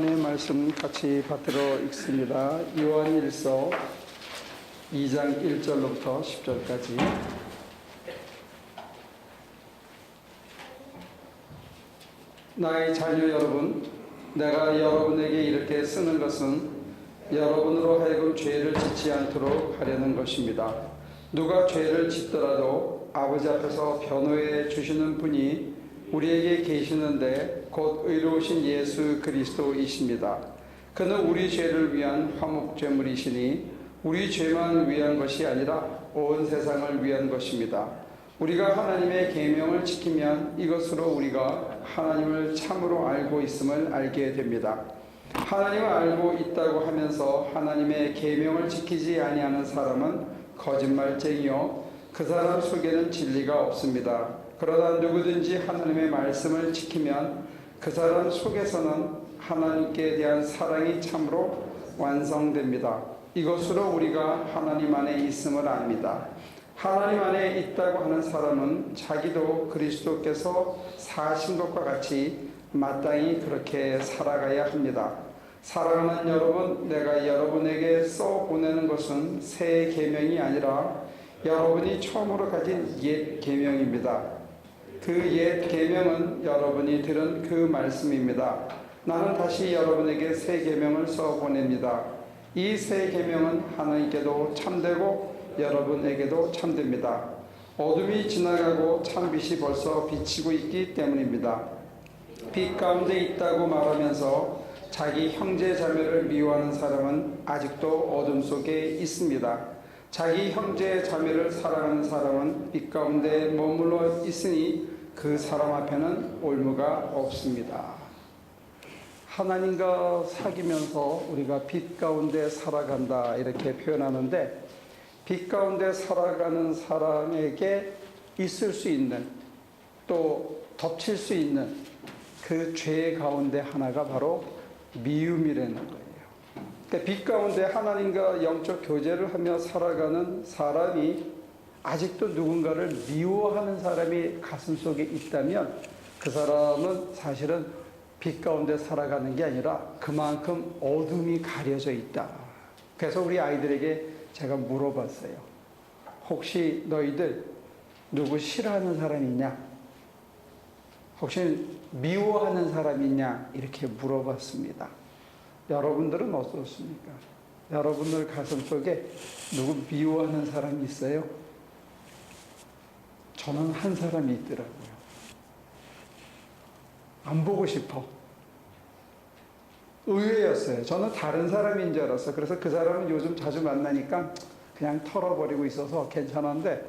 하나님의 말씀 같이 받들어 읽습니다. 요한일서 2장 1절로부터 10절까지. 나의 자녀 여러분, 내가 여러분에게 이렇게 쓰는 것은 여러분으로 하여금 죄를 짓지 않도록 하려는 것입니다. 누가 죄를 짓더라도 아버지 앞에서 변호해 주시는 분이 우리에게 계시는데 곧 의로우신 예수 그리스도이십니다. 그는 우리 죄를 위한 화목제물이시니 우리 죄만 위한 것이 아니라 온 세상을 위한 것입니다. 우리가 하나님의 계명을 지키면 이것으로 우리가 하나님을 참으로 알고 있음을 알게 됩니다. 하나님을 알고 있다고 하면서 하나님의 계명을 지키지 아니하는 사람은 거짓말쟁이요 그 사람 속에는 진리가 없습니다. 그러나 누구든지 하나님의 말씀을 지키면 그 사람 속에서는 하나님께 대한 사랑이 참으로 완성됩니다. 이것으로 우리가 하나님 안에 있음을 압니다. 하나님 안에 있다고 하는 사람은 자기도 그리스도께서 사신 것과 같이 마땅히 그렇게 살아가야 합니다. 사랑하는 여러분, 내가 여러분에게 써 보내는 것은 새 계명이 아니라 여러분이 처음으로 가진 옛 계명입니다. 그 옛 계명은 여러분이 들은 그 말씀입니다. 나는 다시 여러분에게 새 계명을 써 보냅니다. 이 새 계명은 하나님께도 참되고 여러분에게도 참됩니다. 어둠이 지나가고 참빛이 벌써 비치고 있기 때문입니다. 빛 가운데 있다고 말하면서 자기 형제 자매를 미워하는 사람은 아직도 어둠 속에 있습니다. 자기 형제 자매를 사랑하는 사람은 빛 가운데 머물러 있으니 그 사람 앞에는 올무가 없습니다. 하나님과 사귀면서 우리가 빛 가운데 살아간다 이렇게 표현하는데, 빛 가운데 살아가는 사람에게 있을 수 있는, 또 덮칠 수 있는 그 죄 가운데 하나가 바로 미움이라는 거예요. 그러니까 빛 가운데 하나님과 영적 교제를 하며 살아가는 사람이 아직도 누군가를 미워하는 사람이 가슴 속에 있다면 그 사람은 사실은 빛 가운데 살아가는 게 아니라 그만큼 어둠이 가려져 있다. 그래서 우리 아이들에게 제가 물어봤어요. 혹시 너희들 누구 싫어하는 사람 있냐? 혹시 미워하는 사람 있냐? 이렇게 물어봤습니다. 여러분들은 어떻습니까? 여러분들 가슴 속에 누구 미워하는 사람이 있어요? 저는 한 사람이 있더라고요. 안 보고 싶어. 의외였어요. 저는 다른 사람인 줄 알았어요. 그래서 그 사람은 요즘 자주 만나니까 그냥 털어버리고 있어서 괜찮았는데,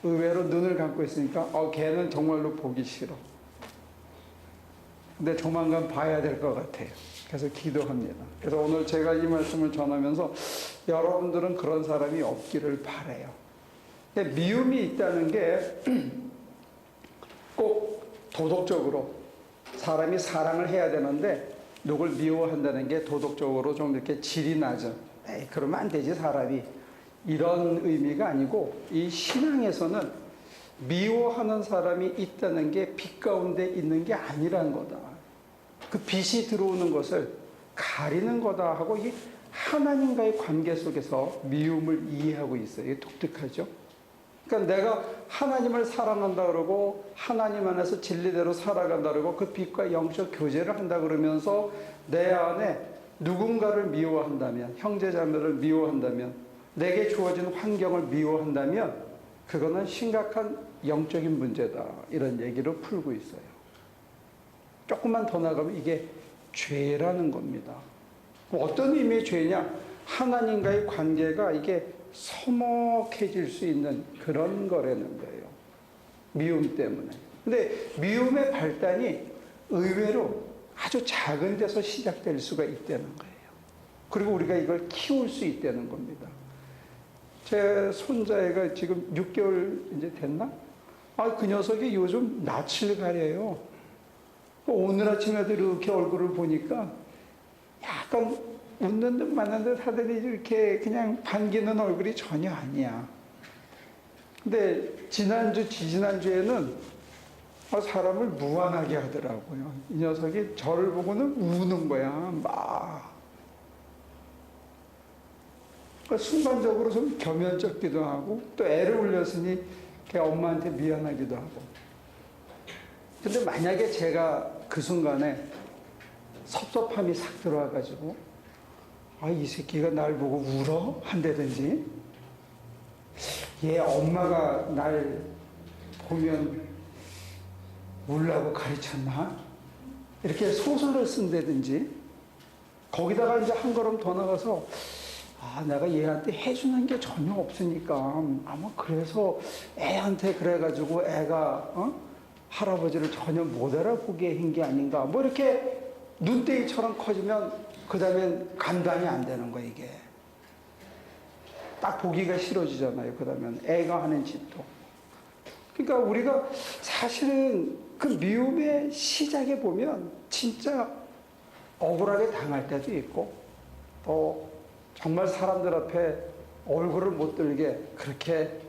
의외로 눈을 감고 있으니까 걔는 정말로 보기 싫어. 근데 조만간 봐야 될 것 같아요. 그래서 기도합니다. 그래서 오늘 제가 이 말씀을 전하면서 여러분들은 그런 사람이 없기를 바라요. 미움이 있다는 게 꼭 도덕적으로 사람이 사랑을 해야 되는데 누굴 미워한다는 게 도덕적으로 좀 이렇게 질이 낮은, 에이 그러면 안 되지 사람이, 이런 의미가 아니고, 이 신앙에서는 미워하는 사람이 있다는 게 빛 가운데 있는 게 아니란 거다. 그 빛이 들어오는 것을 가리는 거다 하고, 이 하나님과의 관계 속에서 미움을 이해하고 있어요. 이게 독특하죠? 그러니까 내가 하나님을 사랑한다 그러고 하나님 안에서 진리대로 살아간다 그러고 그 빛과 영적 교제를 한다 그러면서 내 안에 누군가를 미워한다면, 형제자매를 미워한다면, 내게 주어진 환경을 미워한다면 그거는 심각한 영적인 문제다, 이런 얘기를 풀고 있어요. 조금만 더 나가면 이게 죄라는 겁니다. 어떤 의미의 죄냐? 하나님과의 관계가 이게 서먹해질 수 있는 그런 거라는 거예요. 미움 때문에. 근데 미움의 발단이 의외로 아주 작은 데서 시작될 수가 있다는 거예요. 그리고 우리가 이걸 키울 수 있다는 겁니다. 제 손자애가 지금 6개월 이제 됐나? 그 녀석이 요즘 낯을 가려요. 오늘 아침에도 이렇게 얼굴을 보니까 약간 웃는 듯 마는 듯 하더니 이렇게 그냥 반기는 얼굴이 전혀 아니야. 근데 지난주, 지지난주에는 사람을 무안하게 하더라고요. 이 녀석이 저를 보고는 우는 거야, 막. 순간적으로 좀 겸연쩍기도 하고, 또 애를 울렸으니 엄마한테 미안하기도 하고. 근데 만약에 제가 그 순간에 섭섭함이 싹 들어와가지고, 이 새끼가 날 보고 울어? 한다든지, 얘 엄마가 날 보면 울라고 가르쳤나? 이렇게 소설을 쓴다든지, 거기다가 이제 한 걸음 더 나가서, 내가 얘한테 해주는 게 전혀 없으니까, 아마 그래서 애한테 그래가지고 애가, 할아버지를 전혀 못 알아보게 한 게 아닌가. 뭐 이렇게 눈대기처럼 커지면, 그 다음엔 감당이 안 되는 거야, 이게. 딱 보기가 싫어지잖아요. 그 다음엔 애가 하는 짓도. 그러니까 우리가 사실은 그 미움의 시작에 보면 진짜 억울하게 당할 때도 있고, 또 정말 사람들 앞에 얼굴을 못 들게 그렇게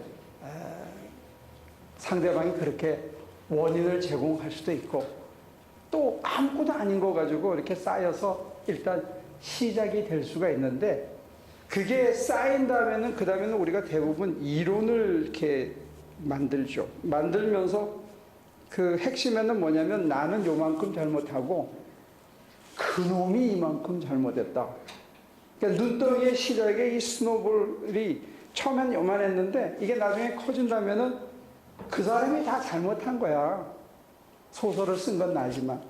상대방이 그렇게 원인을 제공할 수도 있고, 또 아무것도 아닌 거 가지고 이렇게 쌓여서 일단 시작이 될 수가 있는데, 그게 쌓인 다음에는 그 다음에는 우리가 대부분 이론을 이렇게 만들죠. 만들면서 그 핵심에는 뭐냐면 나는 요만큼 잘못하고 그놈이 이만큼 잘못했다. 그러니까 눈덩이의 시작에 이 스노볼이 처음엔 요만했는데 이게 나중에 커진다면은 그 사람이 다 잘못한 거야. 소설을 쓴 건 나지만.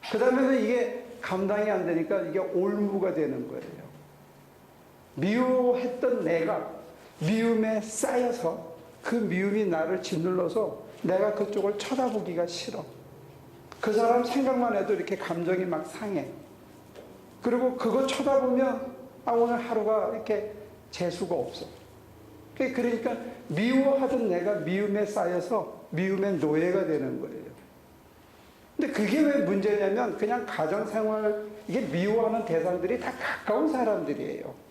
그 다음에는 이게 감당이 안 되니까 이게 올무가 되는 거예요. 미워했던 내가 미움에 쌓여서 그 미움이 나를 짓눌러서 내가 그쪽을 쳐다보기가 싫어. 그 사람 생각만 해도 이렇게 감정이 막 상해. 그리고 그거 쳐다보면 오늘 하루가 이렇게 재수가 없어. 그러니까 미워하던 내가 미움에 쌓여서 미움의 노예가 되는 거예요. 근데 그게 왜 문제냐면 그냥 가정생활, 이게 미워하는 대상들이 다 가까운 사람들이에요.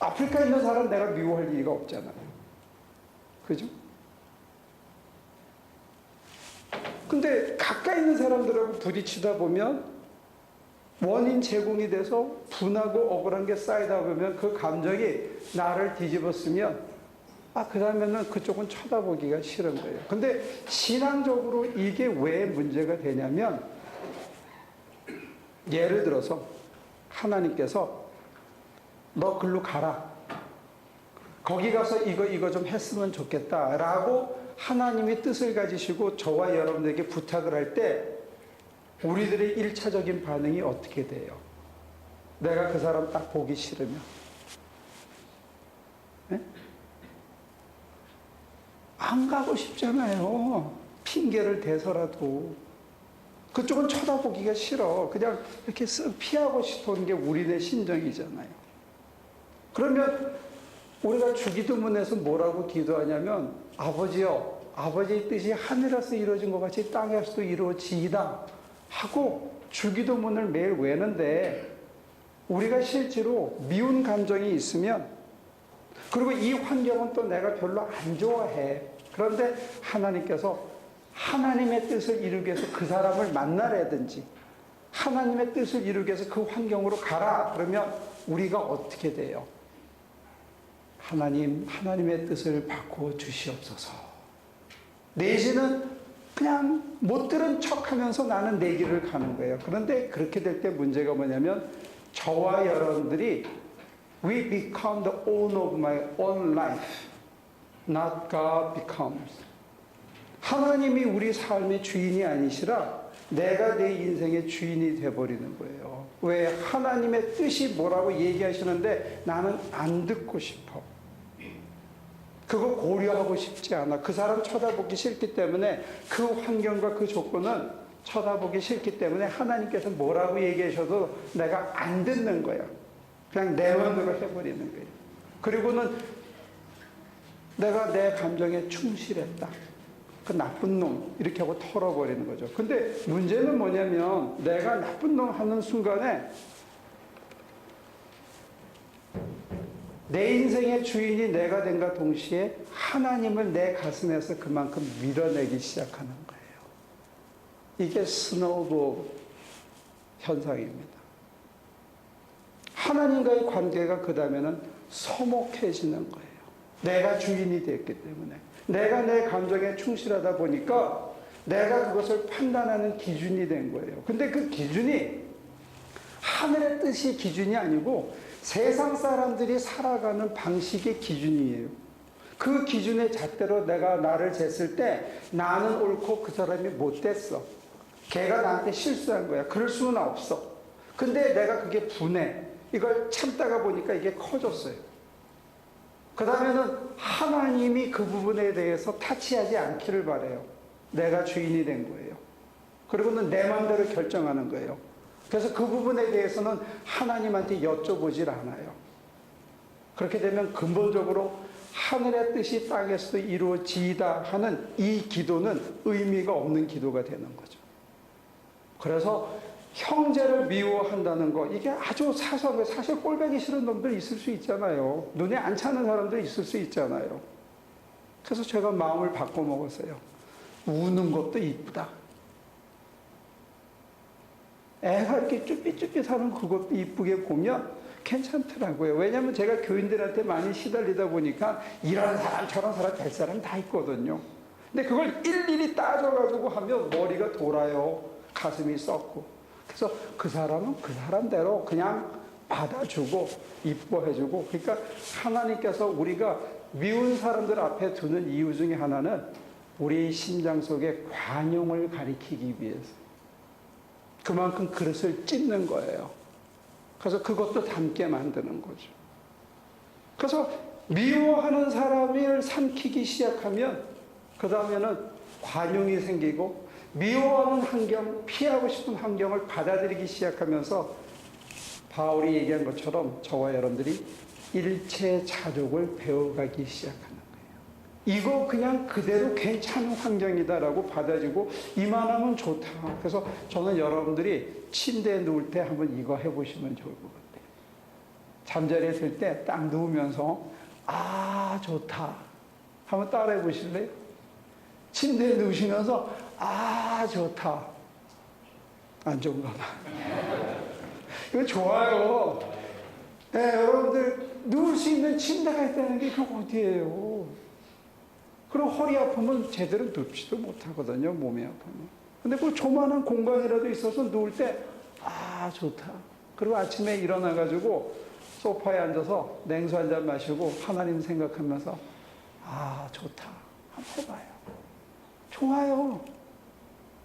아프리카에 있는 사람 내가 미워할 리가 없잖아요. 그죠? 근데 가까이 있는 사람들하고 부딪히다 보면 원인 제공이 돼서 분하고 억울한 게 쌓이다 보면 그 감정이 나를 뒤집었으면 그 다음에는 그쪽은 쳐다보기가 싫은 거예요. 근데 신앙적으로 이게 왜 문제가 되냐면, 예를 들어서 하나님께서 너 글로 가라. 거기 가서 이거 좀 했으면 좋겠다. 라고 하나님이 뜻을 가지시고 저와 여러분에게 부탁을 할 때 우리들의 1차적인 반응이 어떻게 돼요? 내가 그 사람 딱 보기 싫으면. 네? 안 가고 싶잖아요. 핑계를 대서라도. 그쪽은 쳐다보기가 싫어. 그냥 이렇게 쓱 피하고 싶은 게 우리의 심정이잖아요. 그러면 우리가 주기도문에서 뭐라고 기도하냐면, 아버지여, 아버지의 뜻이 하늘에서 이루어진 것 같이 땅에서도 이루어지이다 하고 주기도문을 매일 외는데, 우리가 실제로 미운 감정이 있으면, 그리고 이 환경은 또 내가 별로 안 좋아해. 그런데 하나님께서 하나님의 뜻을 이루기 위해서 그 사람을 만나라든지 하나님의 뜻을 이루기 위해서 그 환경으로 가라. 그러면 우리가 어떻게 돼요? 하나님의 뜻을 바꾸어 주시옵소서. 내지는 그냥 못 들은 척 하면서 나는 내 길을 가는 거예요. 그런데 그렇게 될 때 문제가 뭐냐면, 저와 여러분들이 We become the owner of my own life. Not God becomes. 하나님이 우리 삶의 주인이 아니시라 내가 내 인생의 주인이 되어버리는 거예요. 왜? 하나님의 뜻이 뭐라고 얘기하시는데 나는 안 듣고 싶어. 그거 고려하고 싶지 않아. 그 사람 쳐다보기 싫기 때문에, 그 환경과 그 조건은 쳐다보기 싫기 때문에 하나님께서 뭐라고 얘기하셔도 내가 안 듣는 거야. 그냥 내 마음대로 해버리는 거예요. 그리고는 내가 내 감정에 충실했다. 그 나쁜 놈 이렇게 하고 털어버리는 거죠. 근데 문제는 뭐냐면, 내가 나쁜 놈 하는 순간에 내 인생의 주인이 내가 된과 동시에 하나님을 내 가슴에서 그만큼 밀어내기 시작하는 거예요. 이게 스노우볼 현상입니다. 하나님과의 관계가 그 다음에는 서먹해지는 거예요. 내가 주인이 됐기 때문에. 내가 내 감정에 충실하다 보니까 내가 그것을 판단하는 기준이 된 거예요. 근데 그 기준이 하늘의 뜻이 기준이 아니고 세상 사람들이 살아가는 방식의 기준이에요. 그 기준의 잣대로 내가 나를 쟀을 때 나는 옳고 그 사람이 못됐어. 걔가 나한테 실수한 거야. 그럴 수는 없어. 근데 내가 그게 분해. 이걸 참다가 보니까 이게 커졌어요. 그 다음에는 하나님이 그 부분에 대해서 타치하지 않기를 바래요. 내가 주인이 된 거예요. 그리고는 내 마음대로 결정하는 거예요. 그래서 그 부분에 대해서는 하나님한테 여쭤보질 않아요. 그렇게 되면 근본적으로 하늘의 뜻이 땅에서도 이루어지이다 하는 이 기도는 의미가 없는 기도가 되는 거죠. 그래서 형제를 미워한다는 거, 이게 아주 사소한 거예요. 사실 꼴보기 싫은 놈들 있을 수 있잖아요. 눈에 안 차는 사람들 있을 수 있잖아요. 그래서 제가 마음을 바꿔먹었어요. 우는 것도 이쁘다. 애가 이렇게 쭈삣쭈삣하는 그것도 이쁘게 보면 괜찮더라고요. 왜냐하면 제가 교인들한테 많이 시달리다 보니까 이런 사람 저런 사람 될 사람 다 있거든요. 근데 그걸 일일이 따져가지고 하면 머리가 돌아요. 가슴이 썩고. 그래서 그 사람은 그 사람대로 그냥 받아주고 이뻐해주고. 그러니까 하나님께서 우리가 미운 사람들 앞에 두는 이유 중에 하나는 우리 심장 속에 관용을 가리키기 위해서. 그만큼 그릇을 찢는 거예요. 그래서 그것도 닮게 만드는 거죠. 그래서 미워하는 사람을 삼키기 시작하면 그 다음에는 관용이 생기고 미워하는 환경, 피하고 싶은 환경을 받아들이기 시작하면서 바울이 얘기한 것처럼 저와 여러분들이 일체자족을 배워가기 시작하는 거예요. 이거 그냥 그대로 괜찮은 환경이다라고 받아들이고 이만하면 좋다. 그래서 저는 여러분들이 침대에 누울 때 한번 이거 해보시면 좋을 것 같아요. 잠자리에 들 때 딱 누우면서 아 좋다 한번 따라해 보실래요? 침대에 누우시면서 아 좋다. 안 좋은가 봐. 이거 좋아요. 네, 여러분들 누울 수 있는 침대가 있다는 게 그거 어디예요? 그럼 허리 아프면 제대로 눕지도 못하거든요. 몸이 아프면. 근데 그 조만한 공간이라도 있어서 누울 때 아 좋다. 그리고 아침에 일어나가지고 소파에 앉아서 냉수 한 잔 마시고 하나님 생각하면서 아 좋다. 한번 해봐요. 좋아요.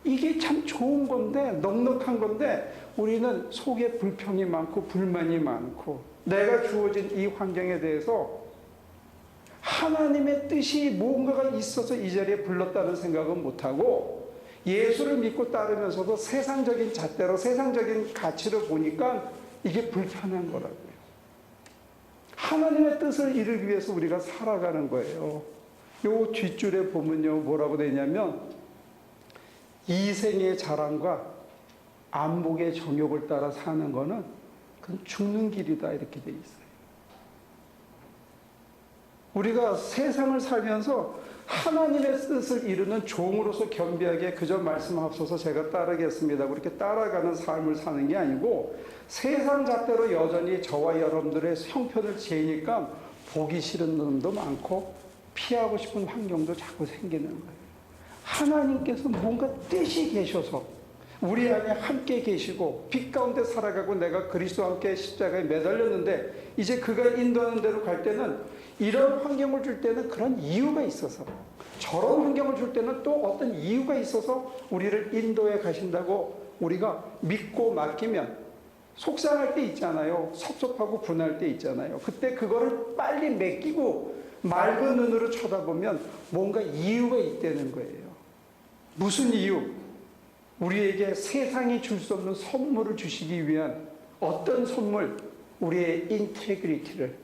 이게 참 좋은 건데 넉넉한 건데 우리는 속에 불평이 많고 불만이 많고 내가 주어진 이 환경에 대해서 하나님의 뜻이 뭔가가 있어서 이 자리에 불렀다는 생각은 못하고 예수를 믿고 따르면서도 세상적인 잣대로 세상적인 가치를 보니까 이게 불편한 거라고요. 하나님의 뜻을 이루기 위해서 우리가 살아가는 거예요. 요 뒷줄에 보면요 뭐라고 되냐면 이생의 자랑과 안목의 정욕을 따라 사는 거는 그건 죽는 길이다 이렇게 돼 있어요. 우리가 세상을 살면서 하나님의 뜻을 이루는 종으로서 겸비하게 그저 말씀하옵소서 제가 따르겠습니다. 그렇게 따라가는 삶을 사는 게 아니고 세상 잣대로 여전히 저와 여러분들의 형편을 재니까 보기 싫은 놈도 많고 피하고 싶은 환경도 자꾸 생기는 거예요. 하나님께서 뭔가 뜻이 계셔서 우리 안에 함께 계시고 빛 가운데 살아가고 내가 그리스도와 함께 십자가에 매달렸는데 이제 그가 인도하는 대로 갈 때는 이런 환경을 줄 때는 그런 이유가 있어서 저런 환경을 줄 때는 또 어떤 이유가 있어서 우리를 인도해 가신다고 우리가 믿고 맡기면 속상할 때 있잖아요. 섭섭하고 분할 때 있잖아요. 그때 그거를 빨리 맡기고 맑은 눈으로 쳐다보면 뭔가 이유가 있다는 거예요. 무슨 이유? 우리에게 세상이 줄 수 없는 선물을 주시기 위한 어떤 선물? 우리의 인테그리티를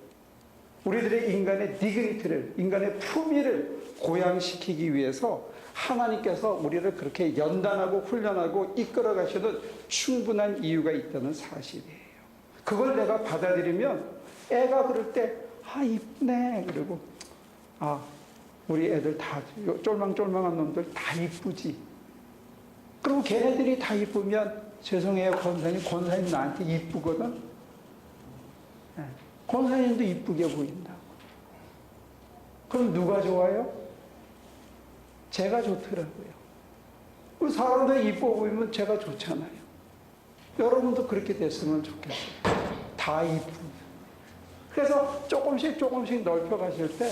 우리들의 인간의 디그니티를 인간의 품위를 고양시키기 위해서 하나님께서 우리를 그렇게 연단하고 훈련하고 이끌어 가시는 충분한 이유가 있다는 사실이에요. 그걸 내가 받아들이면 애가 그럴 때 아 이쁘네 그리고 아 우리 애들 다 쫄망쫄망한 놈들 다 이쁘지 그리고 걔네들이 다 이쁘면 죄송해요, 권사님 나한테 이쁘거든. 네. 권사님도 이쁘게 보인다고. 그럼 누가 좋아요? 제가 좋더라고요. 그 사람들이 이뻐 보이면 제가 좋잖아요. 여러분도 그렇게 됐으면 좋겠어요. 다 이쁘면. 그래서 조금씩 넓혀 가실 때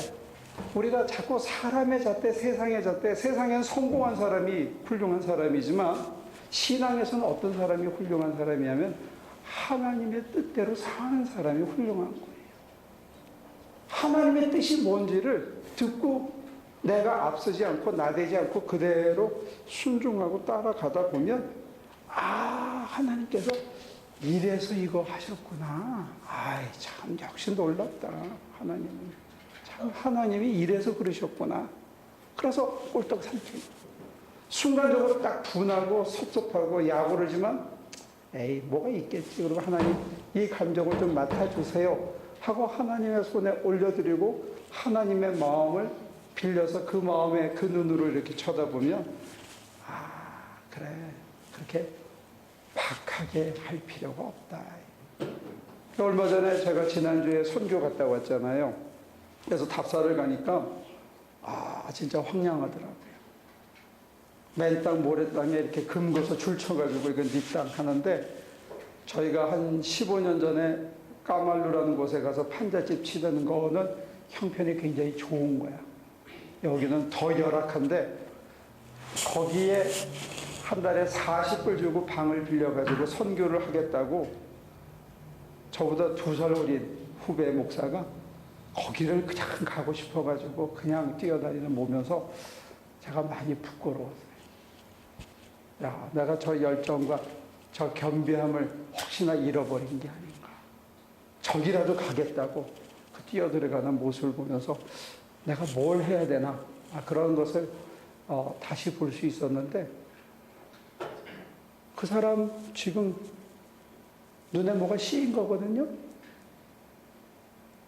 우리가 자꾸 사람의 잣대, 세상의 잣대, 세상엔 성공한 사람이 훌륭한 사람이지만 신앙에서는 어떤 사람이 훌륭한 사람이냐면 하나님의 뜻대로 사는 사람이 훌륭한 거예요. 하나님의 뜻이 뭔지를 듣고 내가 앞서지 않고 나대지 않고 그대로 순종하고 따라가다 보면 하나님께서 이래서 이거 하셨구나. 아이 참 역시 놀랍다. 하나님이 이래서 그러셨구나. 그래서 꼴떡 삼키고 순간적으로 딱 분하고 섭섭하고 야구르지만 에이 뭐가 있겠지. 그리고 하나님 이 감정을 좀 맡아주세요 하고 하나님의 손에 올려드리고 하나님의 마음을 빌려서 그 마음에 그 눈으로 이렇게 쳐다보면 그래 그렇게 박하게 할 필요가 없다. 얼마 전에 제가 지난주에 선교 갔다 왔잖아요. 그래서 답사를 가니까 진짜 황량하더라고요. 맨 땅 모래땅에 이렇게 금고서 줄 쳐가지고 이건 네 땅 하는데 저희가 한 15년 전에 까말루라는 곳에 가서 판잣집 치던 거는 형편이 굉장히 좋은 거야. 여기는 더 열악한데 거기에 한 달에 40불 주고 방을 빌려가지고 선교를 하겠다고 저보다 2살 어린 후배 목사가 거기를 그냥 가고 싶어가지고 그냥 뛰어다니는 보면서 제가 많이 부끄러웠어요. 야, 내가 저 열정과 저 겸비함을 혹시나 잃어버린 게 아닌가. 저기라도 가겠다고 그 뛰어들어가는 모습을 보면서 내가 뭘 해야 되나. 그런 것을 다시 볼 수 있었는데 그 사람 지금 눈에 뭐가 씌인 거거든요.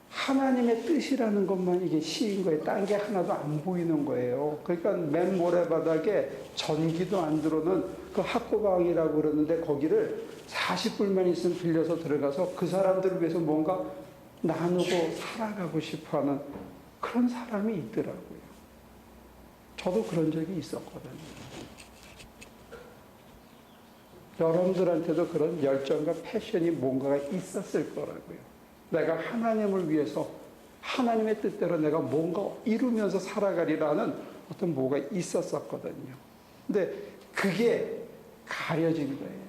하나님의 뜻이라는 것만 이게 씌인 거예요. 딴 게 하나도 안 보이는 거예요. 그러니까 맨 모래바닥에 전기도 안 들어오는 그 학고방이라고 그러는데 거기를 40불만 있으면 빌려서 들어가서 그 사람들을 위해서 뭔가 나누고 살아가고 싶어하는 그런 사람이 있더라고요. 저도 그런 적이 있었거든요. 여러분들한테도 그런 열정과 패션이 뭔가가 있었을 거라고요. 내가 하나님을 위해서 하나님의 뜻대로 내가 뭔가 이루면서 살아가리라는 어떤 뭐가 있었었거든요. 근데 그게 가려진 거예요.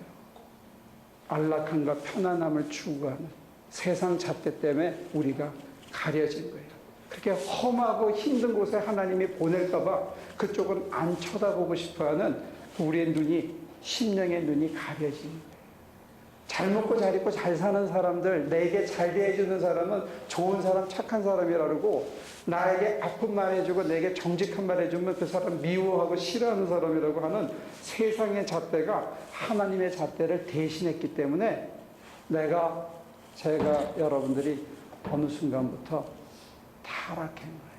안락함과 편안함을 추구하는 세상 잣대 때문에 우리가 가려진 거예요. 그렇게 험하고 힘든 곳에 하나님이 보낼까봐 그쪽은 안 쳐다보고 싶어하는 우리의 눈이, 심령의 눈이 가려진 거예요. 잘 먹고 잘 입고 잘 사는 사람들, 내게 잘 대해주는 사람은 좋은 사람, 착한 사람이라 그러고 나에게 아픈 말 해주고 내게 정직한 말 해주면 그 사람 미워하고 싫어하는 사람이라고 하는 세상의 잣대가 하나님의 잣대를 대신했기 때문에 제가 여러분들이 어느 순간부터 타락한 거예요.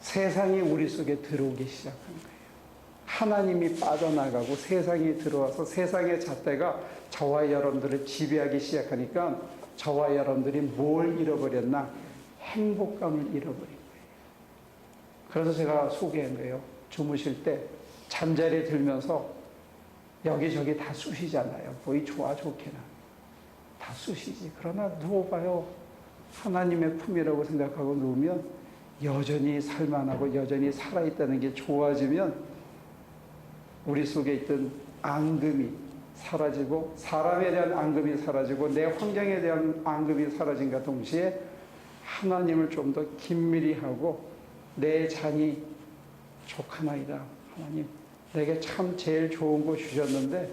세상이 우리 속에 들어오기 시작한 거예요. 하나님이 빠져나가고 세상이 들어와서 세상의 잣대가 저와 여러분들을 지배하기 시작하니까 저와 여러분들이 뭘 잃어버렸나? 행복감을 잃어버린 거예요. 그래서 제가 소개한 거예요. 주무실 때 잠자리에 들면서 여기저기 다 쑤시잖아요. 보이 좋아 좋게나 다 쑤시지. 그러나 누워봐요. 하나님의 품이라고 생각하고 누우면 여전히 살만하고 여전히 살아있다는 게 좋아지면 우리 속에 있던 앙금이 사라지고 사람에 대한 앙금이 사라지고 내 환경에 대한 앙금이 사라진과 동시에 하나님을 좀 더 긴밀히 하고 내 잔이 족하나이다. 하나님 내게 참 제일 좋은 거 주셨는데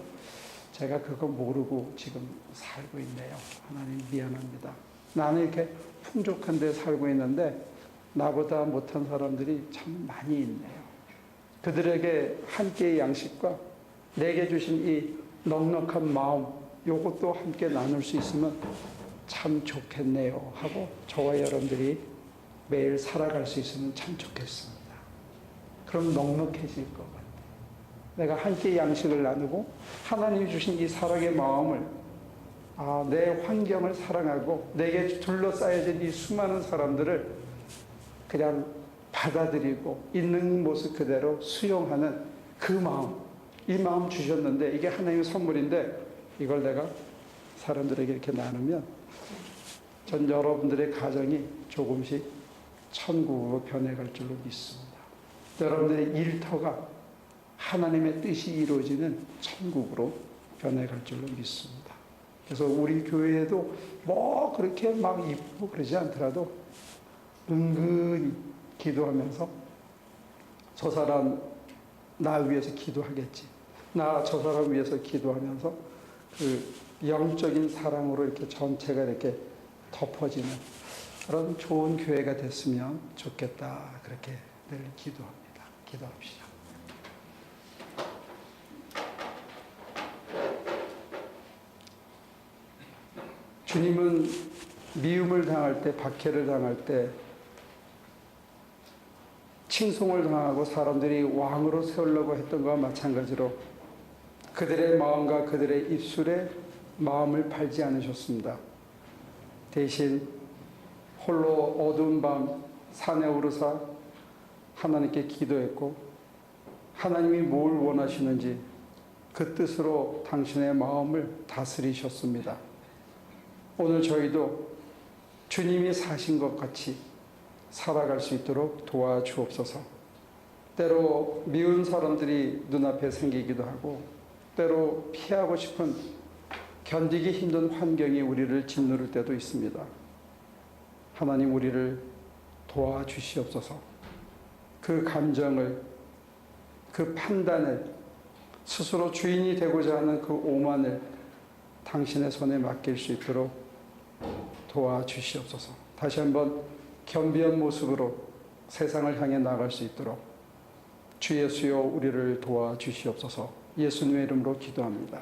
제가 그거 모르고 지금 살고 있네요. 하나님 미안합니다. 나는 이렇게 풍족한 데 살고 있는데 나보다 못한 사람들이 참 많이 있네요. 그들에게 한 끼의 양식과 내게 주신 이 넉넉한 마음, 요것도 함께 나눌 수 있으면 참 좋겠네요 하고 저와 여러분들이 매일 살아갈 수 있으면 참 좋겠습니다. 그럼 넉넉해질 것 같아. 내가 한 끼 양식을 나누고 하나님이 주신 이 사랑의 마음을 내 환경을 사랑하고 내게 둘러싸여진 이 수많은 사람들을 그냥 받아들이고 있는 모습 그대로 수용하는 그 마음, 이 마음 주셨는데 이게 하나님의 선물인데 이걸 내가 사람들에게 이렇게 나누면 전 여러분들의 가정이 조금씩 천국으로 변해갈 줄로 믿습니다. 여러분들의 일터가 하나님의 뜻이 이루어지는 천국으로 변해갈 줄로 믿습니다. 그래서 우리 교회에도 뭐 그렇게 막 이쁘고 그러지 않더라도 은근히 기도하면서 저 사람 나 위해서 기도하겠지. 나 저 사람 위해서 기도하면서 그 영적인 사랑으로 이렇게 전체가 이렇게 덮어지는 그런 좋은 교회가 됐으면 좋겠다. 그렇게 늘 기도합니다. 기도합시다. 주님은 미움을 당할 때, 박해를 당할 때, 칭송을 당하고 사람들이 왕으로 세우려고 했던 것과 마찬가지로 그들의 마음과 그들의 입술에 마음을 팔지 않으셨습니다. 대신 홀로 어두운 밤 산에 오르사 하나님께 기도했고 하나님이 뭘 원하시는지 그 뜻으로 당신의 마음을 다스리셨습니다. 오늘 저희도 주님이 사신 것 같이 살아갈 수 있도록 도와주옵소서. 때로 미운 사람들이 눈앞에 생기기도 하고 때로 피하고 싶은 견디기 힘든 환경이 우리를 짓누를 때도 있습니다. 하나님 우리를 도와주시옵소서. 그 감정을, 그 판단을, 스스로 주인이 되고자 하는 그 오만을 당신의 손에 맡길 수 있도록 도와주시옵소서. 다시 한번 겸비한 모습으로 세상을 향해 나갈 수 있도록 주 예수여 우리를 도와주시옵소서. 예수님의 이름으로 기도합니다.